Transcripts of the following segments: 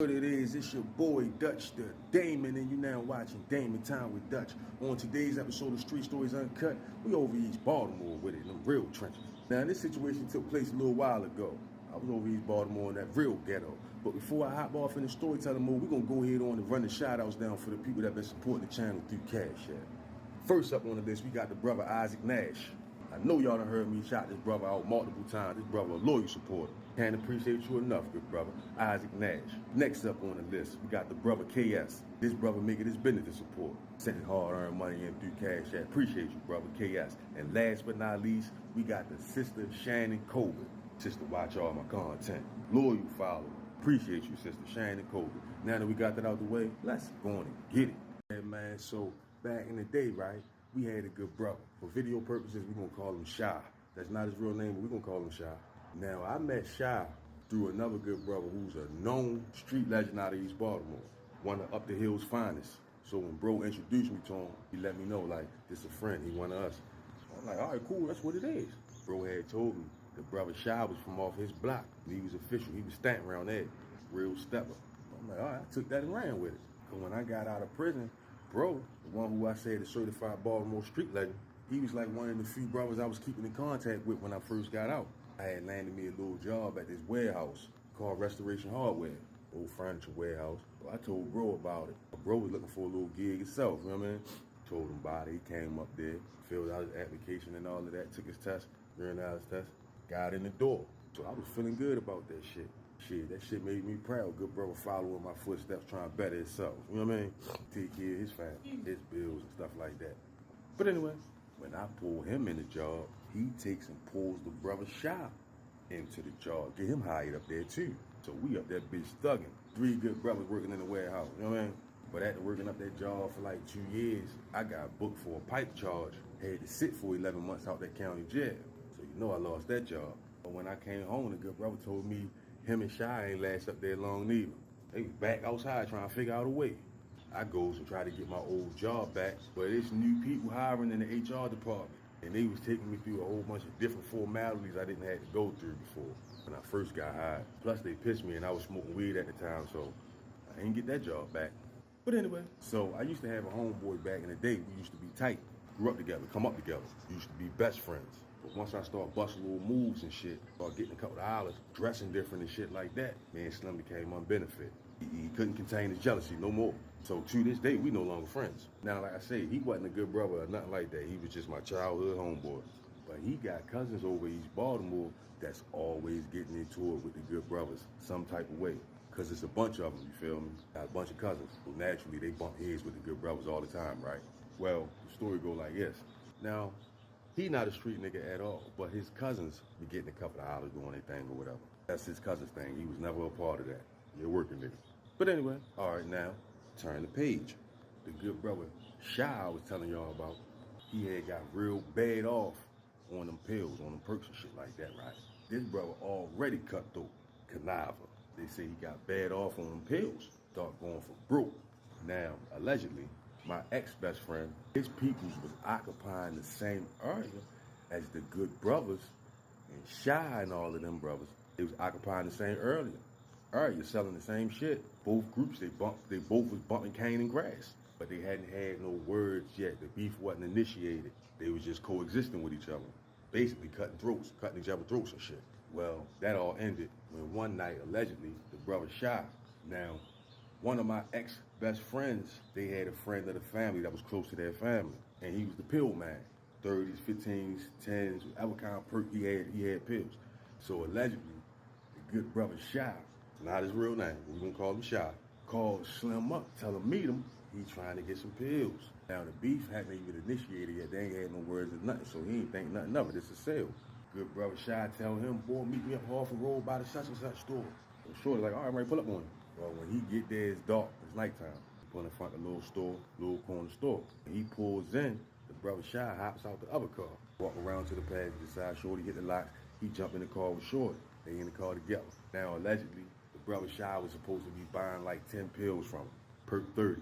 What it is, it's your boy Dutch, the Damon, and you now watching Damon Time with Dutch. On today's episode of Street Stories Uncut, we over East Baltimore with it, them real trenches. Now, this situation took place a little while ago. I was over East Baltimore in that real ghetto. But before I hop off in the storytelling mode, we're going to go ahead on and run the shout-outs down for the people that have been supporting the channel through Cash App. First up on the list, we got the brother Isaac Nash. I know y'all done heard me shout this brother out multiple times. This brother a loyal supporter. Can't appreciate you enough, good brother. Isaac Nash. Next up on the list, we got the brother KS. This brother making his business to support. Sending hard-earned money in through Cash App. Appreciate you, brother KS. And last but not least, we got the sister Shannon Colbert. Sister, watch all my content. Loyal follower. Appreciate you, sister Shannon Colbert. Now that we got that out the way, let's go on and get it. Yeah, man, so back in the day, right? We had a good brother. For video purposes, we're going to call him Shy. That's not his real name, but we're going to call him Shy. Now, I met Shy through another good brother who's a known street legend out of East Baltimore. One of Up the Hill's finest. So when bro introduced me to him, he let me know, like, this a friend. He one of us. So I'm like, all right, cool. That's what it is. Bro had told me the brother Shy was from off his block. He was official. He was stamped around there. Real stepper. I'm like, all right, I took that and ran with it. Because when I got out of prison, bro, the one who I said is certified Baltimore street legend, he was like one of the few brothers I was keeping in contact with when I first got out. I had landed me a little job at this warehouse called Restoration Hardware, old furniture warehouse. So I told bro about it. Bro was looking for a little gig himself, you know what I mean? Told him about it. He came up there, filled out his application and all of that, took his test, ran out his test, got in the door. So I was feeling good about that shit. Shit, that shit made me proud. Good brother following my footsteps, trying to better himself. You know what I mean? Take care of his family, his bills and stuff like that. But anyway, when I pull him in the job, he takes and pulls the brother Shy into the job. Get him hired up there too. So we up there bitch thugging. 3 good brothers working in the warehouse, you know what I mean? But after working up that job for like 2 years, I got booked for a pipe charge. Had to sit for 11 months out that county jail. So you know I lost that job. But when I came home, the good brother told me him and Shy ain't last up there long neither. They was back outside trying to figure out a way. I goes and try to get my old job back, but it's new people hiring in the HR department. And they was taking me through a whole bunch of different formalities I didn't have to go through before when I first got hired. Plus they pissed me and I was smoking weed at the time, so I didn't get that job back. But anyway, so I used to have a homeboy back in the day. We used to be tight, grew up together, come up together. We used to be best friends. But once I started busting little moves and shit, started getting a couple of dollars, dressing different and shit like that, me and Slim became unbenefit. He couldn't contain his jealousy no more. So to this day, we no longer friends. Now, like I said, he wasn't a good brother or nothing like that. He was just my childhood homeboy. But he got cousins over East Baltimore that's always getting into it with the good brothers some type of way. Because it's a bunch of them, you feel me? Got a bunch of cousins. So naturally, they bump heads with the good brothers all the time, right? Well, the story go like this. Now, he not a street nigga at all, but his cousins be getting a couple of dollars doing their thing or whatever. That's his cousin's thing. He was never a part of that. You're working nigga. But anyway, all right, now, turn the page. The good brother Shy I was telling y'all about, he had got real bad off on them pills, on them perks and shit like that, right? This brother already cut through, conniver. They say he got bad off on them pills, start going for broke. Now, allegedly, my ex-best friend, his peoples was occupying the same area as the good brothers, and Shy and all of them brothers, they was occupying the same area, selling the same shit. Both groups, they both was bumping cane and grass, but they hadn't had no words yet. The beef wasn't initiated. They was just coexisting with each other, basically cutting each other's throats and shit. Well, that all ended when one night, allegedly, the brother Shy. Now, one of my ex-best friends, they had a friend of the family that was close to their family, and he was the pill man. 30s, 15s, 10s, whatever kind of perk he had pills. So allegedly, the good brother Shy, not his real name, we're gonna call him Shy, called Slim up, tell him meet him, he's trying to get some pills. Now the beef hadn't even initiated yet, they ain't had no words or nothing, so he ain't think nothing of it, it's a sale. Good brother Shy tell him, boy, meet me up Harford Road by the such and such store. So Shorty's like, all right, I'm ready to pull up on him. Well, when he get there, it's dark, it's nighttime. He pull in front of the little store, little corner store. When he pulls in, the brother Shy hops out the other car, walk around to the passenger side, Shorty hit the locks, he jump in the car with Shorty. They in the car together. Now, allegedly, the brother Shy was supposed to be buying like 10 pills from him, perk 30s.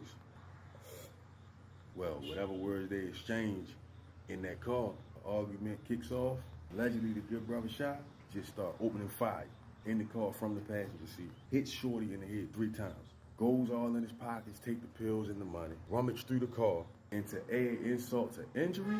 Well, whatever words they exchange in that car, the argument kicks off. Allegedly, the good brother Shy just start opening fire. in the car from the passenger seat, hits Shorty in the head 3 times, goes all in his pockets, take the pills and the money, rummage through the car, and to add insult to injury,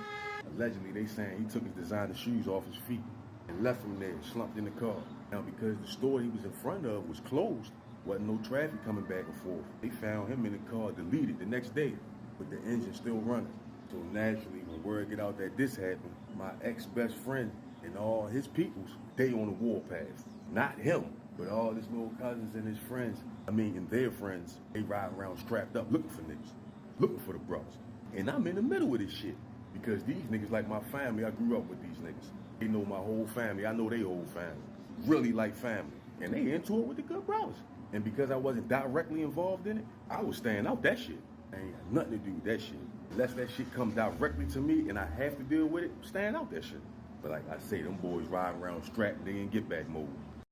allegedly they saying he took his designer shoes off his feet and left him there, slumped in the car. Now because the store he was in front of was closed, wasn't no traffic coming back and forth, they found him in the car deleted the next day, with the engine still running. So naturally, when word get out that this happened, my ex-best friend and all his peoples, they on the warpath. Not him, but all his little cousins and his friends, and their friends, they ride around strapped up looking for niggas, looking for the brothers. And I'm in the middle of this shit, because these niggas like my family. I grew up with these niggas. They know my whole family, I know their whole family. Really like family. And they into it with the good brothers. And because I wasn't directly involved in it, I was staying out that shit. I ain't got nothing to do with that shit. Unless that shit come directly to me and I have to deal with it, I'm staying out that shit. But like I say, them boys riding around strapped, they in get back mode.